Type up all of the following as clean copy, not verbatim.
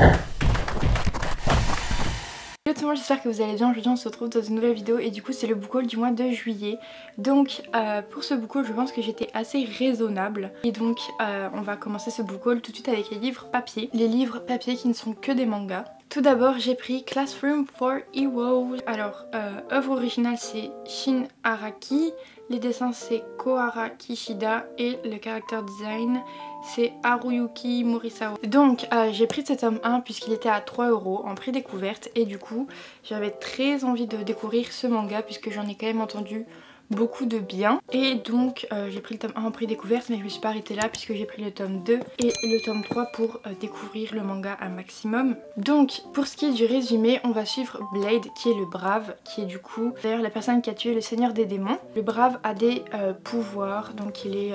Hello tout le monde, j'espère que vous allez bien. Aujourd'hui on se retrouve dans une nouvelle vidéo et du coup c'est le book haul du mois de juillet. Donc pour ce book haul je pense que j'étais assez raisonnable. Et donc on va commencer ce book haul tout de suite avec les livres papier. Les livres papier qui ne sont que des mangas. Tout d'abord j'ai pris Classroom for Heroes. Alors œuvre originale c'est Shin Araki. Les dessins c'est Kohara Kishida et le character design c'est Haruyuki Morisawa. Donc j'ai pris ce tome 1 puisqu'il était à 3 € en prix découverte et du coup j'avais très envie de découvrir ce manga puisque j'en ai quand même entendu beaucoup de bien. Et donc j'ai pris le tome 1 en prix découverte mais je me suis pas arrêtée là puisque j'ai pris le tome 2 et le tome 3 pour découvrir le manga un maximum. Donc pour ce qui est du résumé on va suivre Blade qui est le brave, qui est du coup d'ailleurs la personne qui a tué le seigneur des démons. Le brave a des pouvoirs donc il est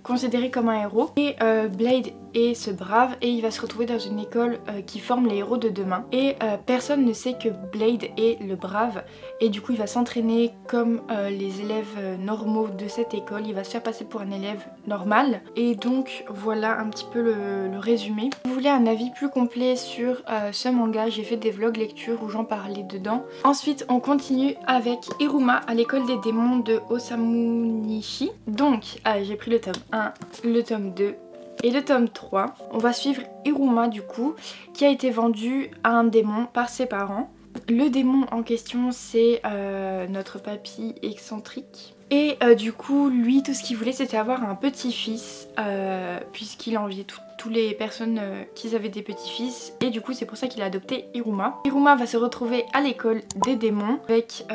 considéré comme un héros et Blade est ce brave et il va se retrouver dans une école qui forme les héros de demain et personne ne sait que Blade est le brave et du coup il va s'entraîner comme les élèves normaux de cette école, il va se faire passer pour un élève normal et donc voilà un petit peu le résumé. Si vous voulez un avis plus complet sur ce manga, j'ai fait des vlogs lecture où j'en parlais dedans. Ensuite on continue avec Iruma à l'école des démons de Osamu Nishi. Donc j'ai pris le tome 1, le tome 2 et le tome 3. On va suivre Iruma du coup qui a été vendu à un démon par ses parents. Le démon en question c'est notre papy excentrique. Et du coup lui tout ce qu'il voulait c'était avoir un petit-fils puisqu'il enviait toutes les personnes qui avaient des petits-fils et du coup c'est pour ça qu'il a adopté Iruma. Iruma va se retrouver à l'école des démons avec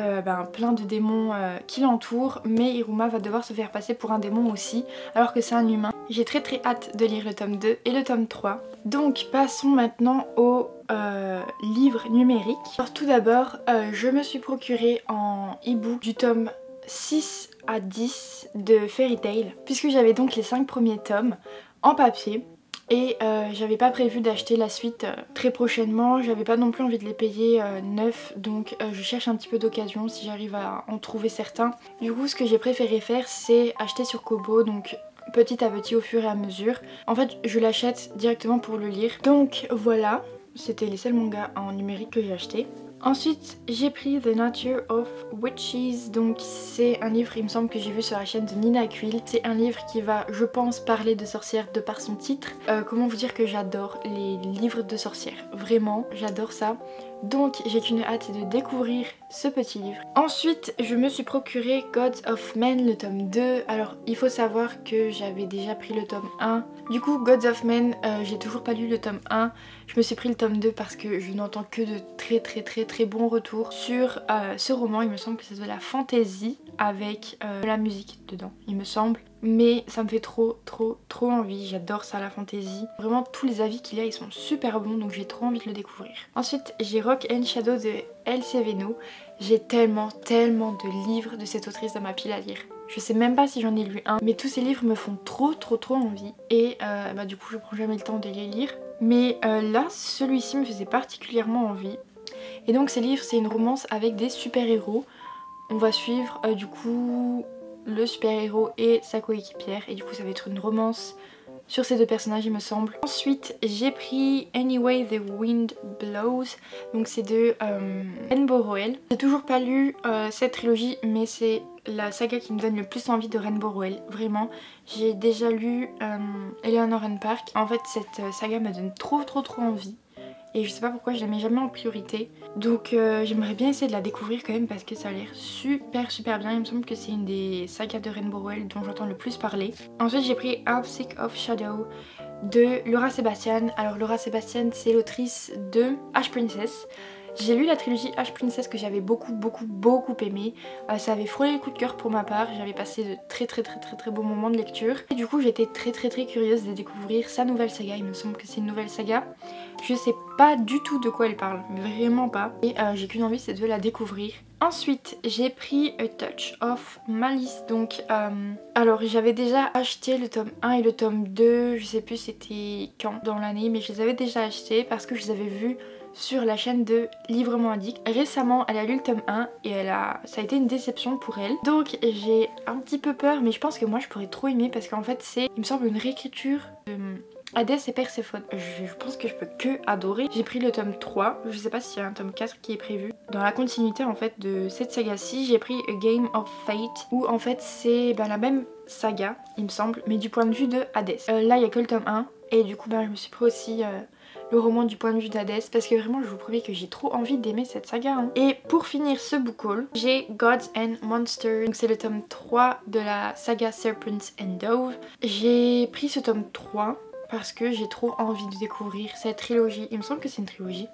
plein de démons qui l'entourent mais Iruma va devoir se faire passer pour un démon aussi alors que c'est un humain. J'ai très hâte de lire le tome 2 et le tome 3. Donc passons maintenant au livre numérique. Alors tout d'abord je me suis procuré en e-book du tome 6 à 10 de Fairy Tail puisque j'avais donc les 5 premiers tomes en papier et j'avais pas prévu d'acheter la suite très prochainement, j'avais pas non plus envie de les payer neufs donc je cherche un petit peu d'occasion si j'arrive à en trouver certains. Du coup ce que j'ai préféré faire c'est acheter sur Kobo donc petit à petit au fur et à mesure. En fait je l'achète directement pour le lire. Donc voilà, c'était les seuls mangas en numérique que j'ai acheté. Ensuite j'ai pris The Nature of Witches, donc c'est un livre il me semble que j'ai vu sur la chaîne de Nina Quill. C'est un livre qui va je pense parler de sorcières de par son titre. Comment vous dire que j'adore les livres de sorcières, vraiment j'adore ça. Donc j'ai qu'une hâte de découvrir ce petit livre. Ensuite je me suis procuré Gods of Men le tome 2. Alors il faut savoir que j'avais déjà pris le tome 1. Du coup Gods of Men j'ai toujours pas lu le tome 1. Je me suis pris le tome 2 parce que je n'entends que de très bons retours sur ce roman. Il me semble que c'est de la fantasy avec de la musique dedans il me semble. Mais ça me fait trop envie, j'adore ça la fantasy. Vraiment tous les avis qu'il y a ils sont super bons donc j'ai trop envie de le découvrir. Ensuite j'ai Rock and Shadow de Elsie Venno. J'ai tellement de livres de cette autrice dans ma pile à lire. Je sais même pas si j'en ai lu un mais tous ces livres me font trop envie et du coup je prends jamais le temps de les lire. Mais là celui-ci me faisait particulièrement envie. Et donc ces livres c'est une romance avec des super-héros. On va suivre du coup le super-héros et sa coéquipière et du coup ça va être une romance sur ces deux personnages il me semble. Ensuite j'ai pris Anyway the Wind Blows, donc c'est de Rainbow Rowell. J'ai toujours pas lu cette trilogie mais c'est la saga qui me donne le plus envie de Rainbow Rowell, vraiment. J'ai déjà lu Eleanor and Park. En fait cette saga me donne trop envie. Et je sais pas pourquoi je la mets jamais en priorité. Donc j'aimerais bien essayer de la découvrir quand même parce que ça a l'air super bien. Il me semble que c'est une des sagas de Rainbow Rowell dont j'entends le plus parler. Ensuite j'ai pris Heartsick of Shadow de Laura Sebastian. Alors Laura Sebastian c'est l'autrice de Ash Princess. J'ai lu la trilogie Ash Princess que j'avais beaucoup aimé. Ça avait frôlé le coup de cœur pour ma part. J'avais passé de très beaux moments de lecture. Et du coup j'étais très curieuse de découvrir sa nouvelle saga. Il me semble que c'est une nouvelle saga. Je sais pas du tout de quoi elle parle, vraiment pas. Et j'ai qu'une envie c'est de la découvrir. Ensuite j'ai pris A Touch of Malice. Donc alors j'avais déjà acheté le tome 1 et le tome 2. Je sais plus c'était quand dans l'année mais je les avais déjà achetés parce que je les avais vus sur la chaîne de Librement Addict. Récemment elle a lu le tome 1 et ça a été une déception pour elle. Donc j'ai un petit peu peur mais je pense que moi je pourrais trop aimer parce qu'en fait c'est il me semble une réécriture Hades et Perséphone, je pense que je peux que adorer. J'ai pris le tome 3, je sais pas s'il y a un tome 4 qui est prévu. Dans la continuité en fait de cette saga-ci, j'ai pris A Game of Fate, où en fait c'est la même saga, il me semble, mais du point de vue de Hades. Là il y a que le tome 1, et du coup je me suis pris aussi le roman du point de vue d'Hadès, parce que vraiment je vous promets que j'ai trop envie d'aimer cette saga hein. Et pour finir ce book haul, j'ai Gods and Monsters, donc c'est le tome 3 de la saga Serpents and Dove. J'ai pris ce tome 3 parce que j'ai trop envie de découvrir cette trilogie, il me semble que c'est une trilogie,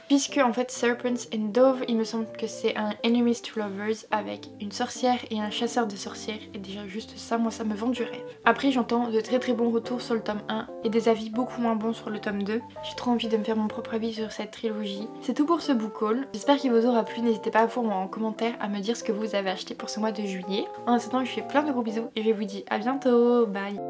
puisque en fait Serpents and Dove, il me semble que c'est un Enemies to Lovers avec une sorcière et un chasseur de sorcières, et déjà juste ça, moi ça me vend du rêve. Après j'entends de très bons retours sur le tome 1 et des avis beaucoup moins bons sur le tome 2. J'ai trop envie de me faire mon propre avis sur cette trilogie. C'est tout pour ce book haul, j'espère qu'il vous aura plu, n'hésitez pas à vous en commentaire à me dire ce que vous avez acheté pour ce mois de juillet. En attendant je vous fais plein de gros bisous et je vous dis à bientôt, bye.